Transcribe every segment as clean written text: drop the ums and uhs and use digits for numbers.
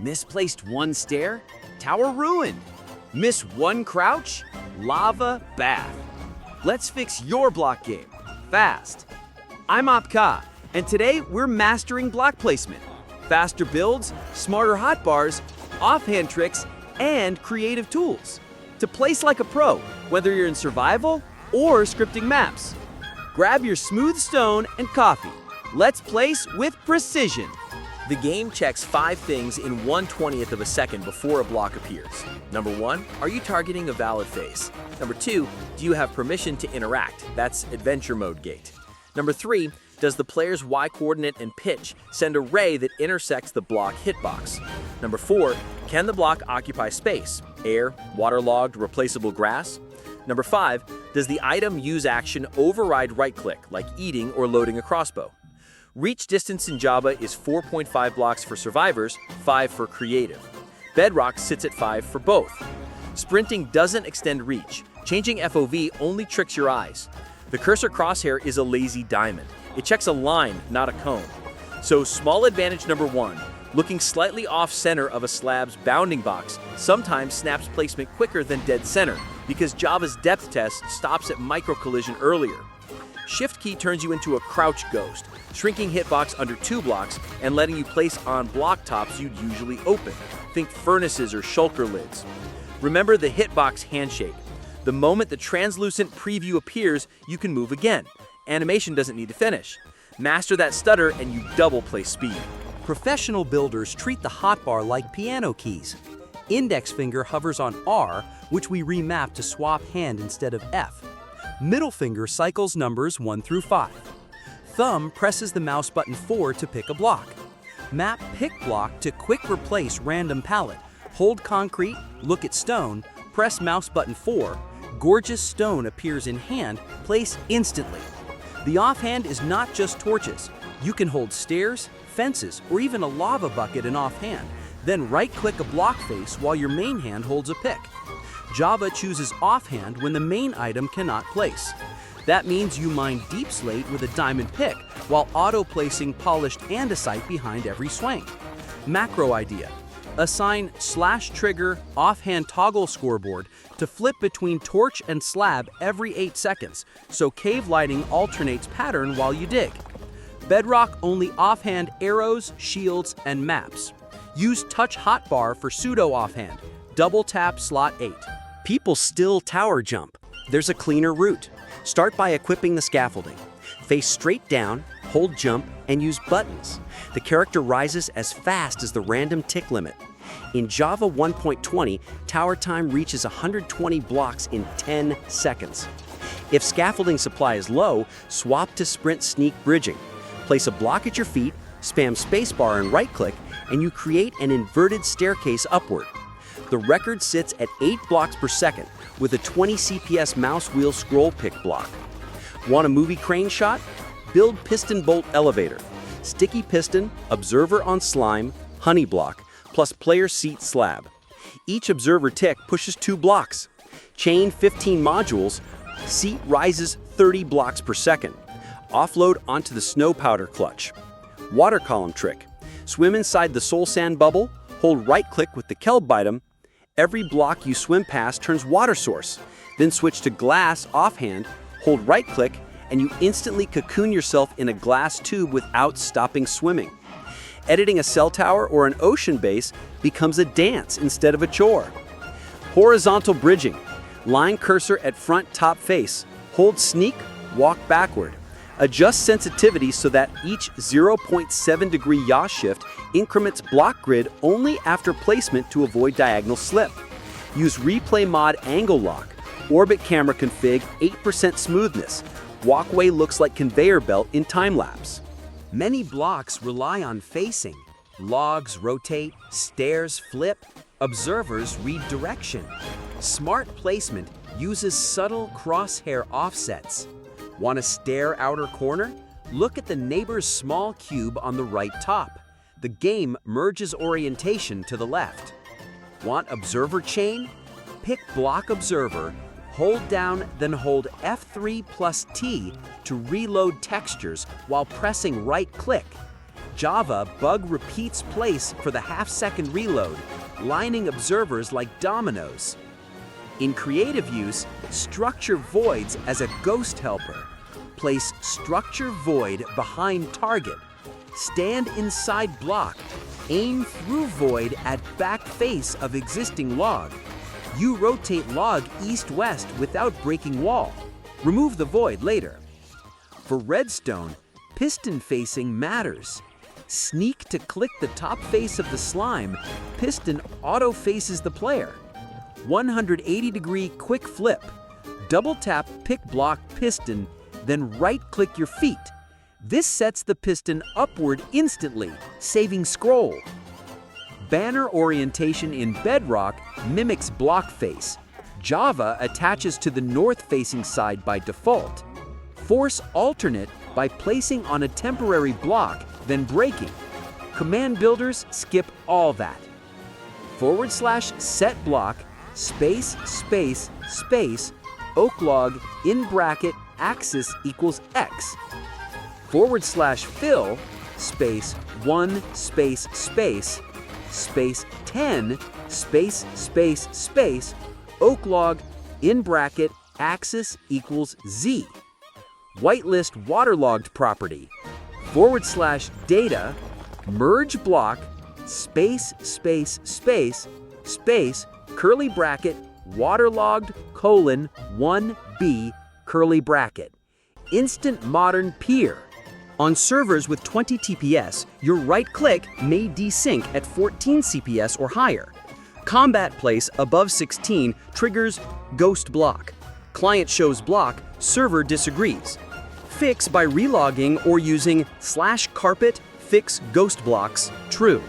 Misplaced one stair? Tower ruined. Miss one crouch? Lava bath. Let's fix your block game, fast. I'm APKAFE, and today we're mastering block placement. Faster builds, smarter hotbars, offhand tricks, and creative tools. To place like a pro, whether you're in survival or scripting maps. Grab your smooth stone and coffee. Let's place with precision. The game checks 5 things in 1/20th of a second before a block appears. Number 1, are you targeting a valid face? Number 2, do you have permission to interact? That's adventure mode gate. Number 3, does the player's Y coordinate and pitch send a ray that intersects the block hitbox? Number 4, can the block occupy space? Air, waterlogged, replaceable grass? Number 5, does the item use action override right-click, like eating or loading a crossbow? Reach distance in Java is 4.5 blocks for survivors, 5 for creative. Bedrock sits at 5 for both. Sprinting doesn't extend reach. Changing FOV only tricks your eyes. The cursor crosshair is a lazy diamond. It checks a line, not a cone. So small advantage number 1, looking slightly off-center of a slab's bounding box sometimes snaps placement quicker than dead center because Java's depth test stops at micro-collision earlier. Shift key turns you into a crouch ghost, shrinking hitbox under 2 blocks and letting you place on block tops you'd usually open. Think furnaces or shulker lids. Remember the hitbox handshake. The moment the translucent preview appears, you can move again. Animation doesn't need to finish. Master that stutter and you double play speed. Professional builders treat the hotbar like piano keys. Index finger hovers on R, which we remap to swap hand instead of F. Middle finger cycles numbers 1 through 5. Thumb presses the mouse button 4 to pick a block. Map pick block to quick replace random palette. Hold concrete, look at stone, press mouse button 4. Gorgeous stone appears in hand, place instantly. The offhand is not just torches. You can hold stairs, fences, or even a lava bucket in offhand, then right-click a block face while your main hand holds a pick. Java chooses offhand when the main item cannot place. That means you mine deep slate with a diamond pick while auto-placing polished andesite behind every swing. Macro idea. Assign /trigger offhand toggle scoreboard to flip between torch and slab every 8 seconds, so cave lighting alternates pattern while you dig. Bedrock only offhand arrows, shields, and maps. Use touch hotbar for pseudo offhand. Double tap slot 8. People still tower jump. There's a cleaner route. Start by equipping the scaffolding. Face straight down, hold jump, and use buttons. The character rises as fast as the random tick limit. In Java 1.20, tower time reaches 120 blocks in 10 seconds. If scaffolding supply is low, swap to sprint sneak bridging. Place a block at your feet, spam spacebar and right-click, and you create an inverted staircase upward. The record sits at 8 blocks per second with a 20 CPS mouse wheel scroll pick block. Want a movie crane shot? Build piston bolt elevator. Sticky piston, observer on slime, honey block, plus player seat slab. Each observer tick pushes 2 blocks. Chain 15 modules, seat rises 30 blocks per second. Offload onto the snow powder clutch. Water column trick. Swim inside the soul sand bubble, hold right-click with the kelp item. Every block you swim past turns water source. Then switch to glass offhand, hold right-click, and you instantly cocoon yourself in a glass tube without stopping swimming. Editing a cell tower or an ocean base becomes a dance instead of a chore. Horizontal bridging. Line cursor at front top face. Hold sneak, walk backward. Adjust sensitivity so that each 0.7 degree yaw shift increments block grid only after placement to avoid diagonal slip. Use replay mod angle lock. Orbit camera config 8% smoothness. Walkway looks like conveyor belt in time lapse. Many blocks rely on facing. Logs rotate, stairs flip, observers read direction. Smart placement uses subtle crosshair offsets. Want a stair outer corner? Look at the neighbor's small cube on the right top. The game merges orientation to the left. Want observer chain? Pick block observer, hold down, then hold F3 plus T to reload textures while pressing right-click. Java bug repeats place for the half-second reload, lining observers like dominoes. In creative use, structure voids as a ghost helper. Place structure void behind target. Stand inside block. Aim through void at back face of existing log. You rotate log east-west without breaking wall. Remove the void later. For redstone, piston facing matters. Sneak to click the top face of the slime. Piston auto faces the player. 180-degree quick flip. Double tap pick block piston, then right-click your feet. This sets the piston upward instantly, saving scroll. Banner orientation in Bedrock mimics block face. Java attaches to the north-facing side by default. Force alternate by placing on a temporary block, then breaking. Command builders skip all that. / set block, space, space, space, oak log, in bracket, axis equals X. / fill, space, 1, space, space, space, 10, space, space, space, oak log, in bracket, axis equals Z. Whitelist waterlogged property. / data, merge block, space, space, space, space, curly bracket, waterlogged, : 1B, curly bracket. Instant modern peer. On servers with 20 TPS, your right-click may desync at 14 CPS or higher. Combat place above 16 triggers ghost block. Client shows block, server disagrees. Fix by relogging or using /carpet fix ghost blocks true.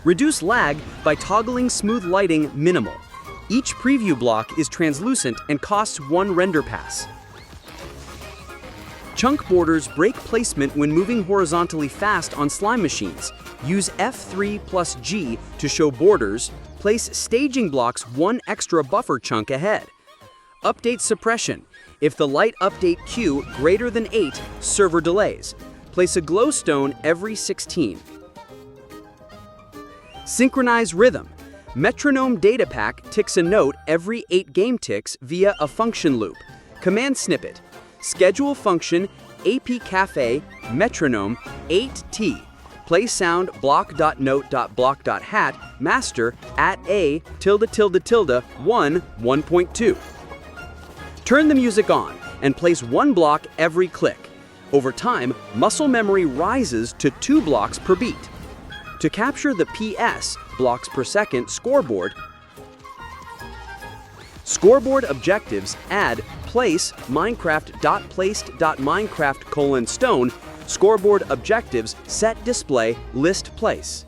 Reduce lag by toggling smooth lighting minimal. Each preview block is translucent and costs 1 render pass. Chunk borders break placement when moving horizontally fast on slime machines. Use F3 + G to show borders. Place staging blocks 1 extra buffer chunk ahead. Update suppression. If the light update queue greater than 8, server delays. Place a glowstone every 16. Synchronize rhythm. Metronome datapack ticks a note every 8 game ticks via a function loop. Command snippet. Schedule function APKAFE metronome 8T. Play sound block.note.block.hat master at a ~~= 1.2. Turn the music on and place 1 block every click. Over time, muscle memory rises to 2 blocks per beat. To capture the PS blocks per second scoreboard, scoreboard objectives add place Minecraft.placed.minecraft : scoreboard objectives set display list place.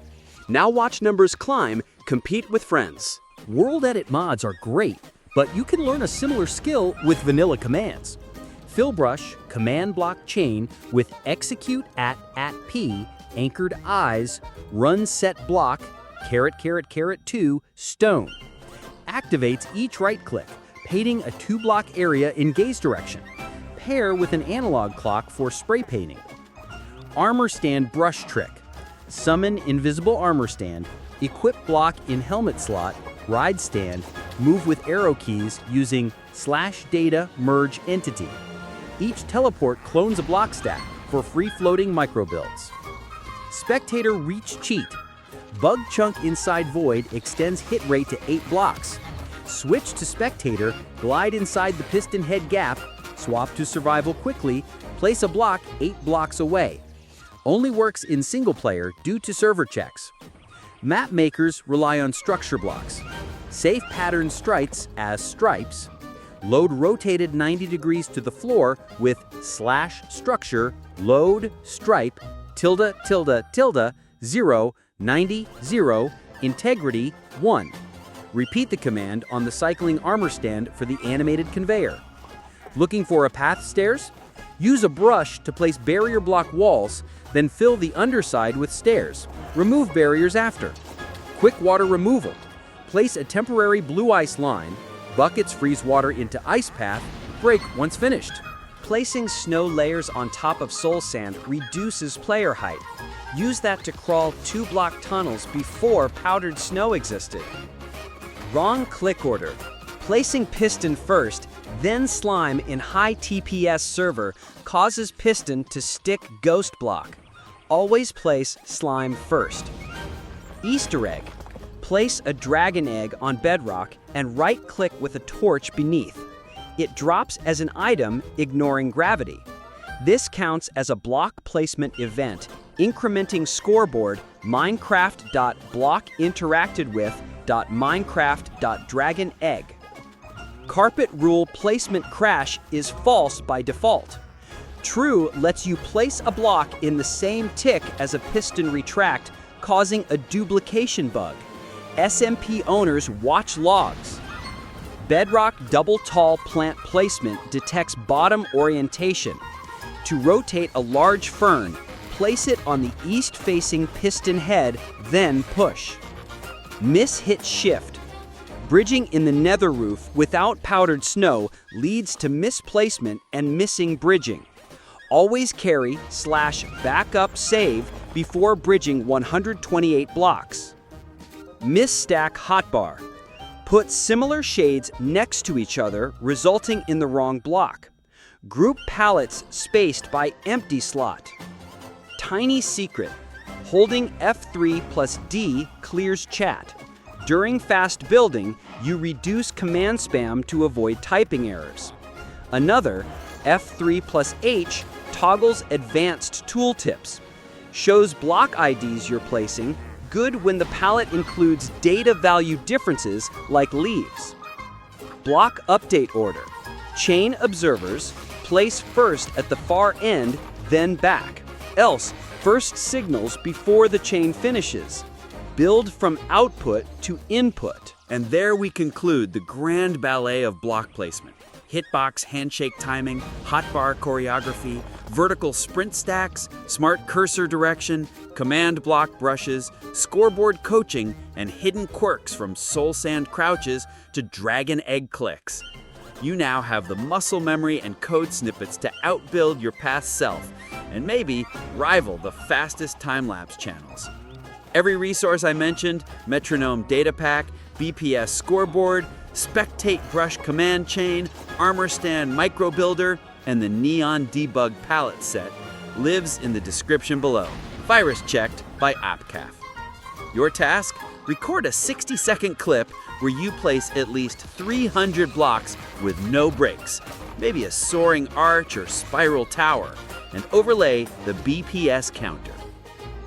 Now watch numbers climb, compete with friends. World Edit mods are great, but you can learn a similar skill with vanilla commands. Fill brush, command block chain with execute at @p, anchored eyes, run set block, *2, stone. Activates each right click, painting a 2-block area in gaze direction. Pair with an analog clock for spray painting. Armor stand brush trick. Summon invisible armor stand, equip block in helmet slot, ride stand, move with arrow keys using /data merge entity. Each teleport clones a block stack for free-floating micro builds. Spectator reach cheat. Bug chunk inside void extends hit rate to 8 blocks. Switch to spectator, glide inside the piston head gap, swap to survival quickly, place a block 8 blocks away. Only works in single player due to server checks. Map makers rely on structure blocks. Safe pattern stripes as stripes. Load rotated 90 degrees to the floor with /structure, load, stripe, ~~, 0, 90, 0, integrity, 1. Repeat the command on the cycling armor stand for the animated conveyor. Looking for a path stairs? Use a brush to place barrier block walls, then fill the underside with stairs. Remove barriers after. Quick water removal. Place a temporary blue ice line. Buckets freeze water into ice path. Break once finished. Placing snow layers on top of soul sand reduces player height. Use that to crawl 2-block tunnels before powdered snow existed. Wrong click order. Placing piston first, then slime in high TPS server causes piston to stick ghost block. Always place slime first. Easter egg. Place a dragon egg on bedrock and right-click with a torch beneath. It drops as an item, ignoring gravity. This counts as a block placement event, incrementing scoreboard minecraft.blockinteractedwith.minecraft.dragonegg. Carpet rule placement crash is false by default. True lets you place a block in the same tick as a piston retract, causing a duplication bug. SMP owners watch logs. Bedrock double tall plant placement detects bottom orientation. To rotate a large fern, place it on the east-facing piston head, then push. Miss-hit shift. Bridging in the nether roof without powdered snow leads to misplacement and missing bridging. Always carry /backup save before bridging 128 blocks. Misstack hotbar. Put similar shades next to each other, resulting in the wrong block. Group pallets spaced by empty slot. Tiny secret. Holding F3 plus D clears chat. During fast building, you reduce command spam to avoid typing errors. Another, F3 plus H toggles advanced tooltips. Shows block IDs you're placing, good when the palette includes data value differences like leaves. Block update order. Chain observers, place first at the far end, then back. Else, first signals before the chain finishes. Build from output to input. And there we conclude the grand ballet of block placement. Hitbox handshake timing, hotbar choreography, vertical sprint stacks, smart cursor direction, command block brushes, scoreboard coaching, and hidden quirks from soul sand crouches to dragon egg clicks. You now have the muscle memory and code snippets to outbuild your past self and maybe rival the fastest time-lapse channels. Every resource I mentioned, metronome datapack, BPS scoreboard, spectate brush command chain, armor stand micro builder, and the neon debug palette set, lives in the description below. Virus checked by APKAFE. Your task? Record a 60-second clip where you place at least 300 blocks with no breaks, maybe a soaring arch or spiral tower, and overlay the BPS counter.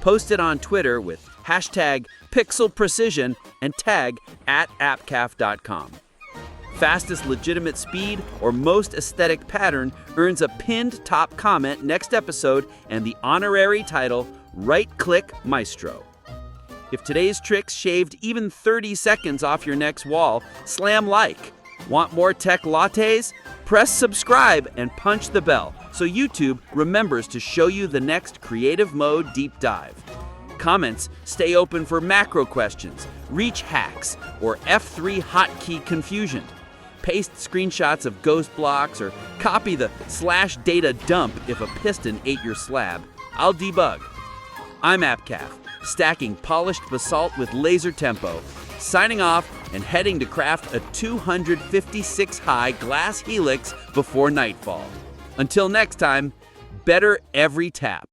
Post it on Twitter with hashtag PixelPrecision and tag @appkafe.com. Fastest legitimate speed or most aesthetic pattern earns a pinned top comment next episode and the honorary title, Right Click Maestro. If today's tricks shaved even 30 seconds off your next wall, slam like. Want more tech lattes? Press subscribe and punch the bell so YouTube remembers to show you the next creative mode deep dive. Comments stay open for macro questions, reach hacks, or F3 hotkey confusion. Paste screenshots of ghost blocks or copy the /data dump if a piston ate your slab. I'll debug. I'm APKAFE, stacking polished basalt with laser tempo, signing off and heading to craft a 256 high glass helix before nightfall. Until next time, better every tap.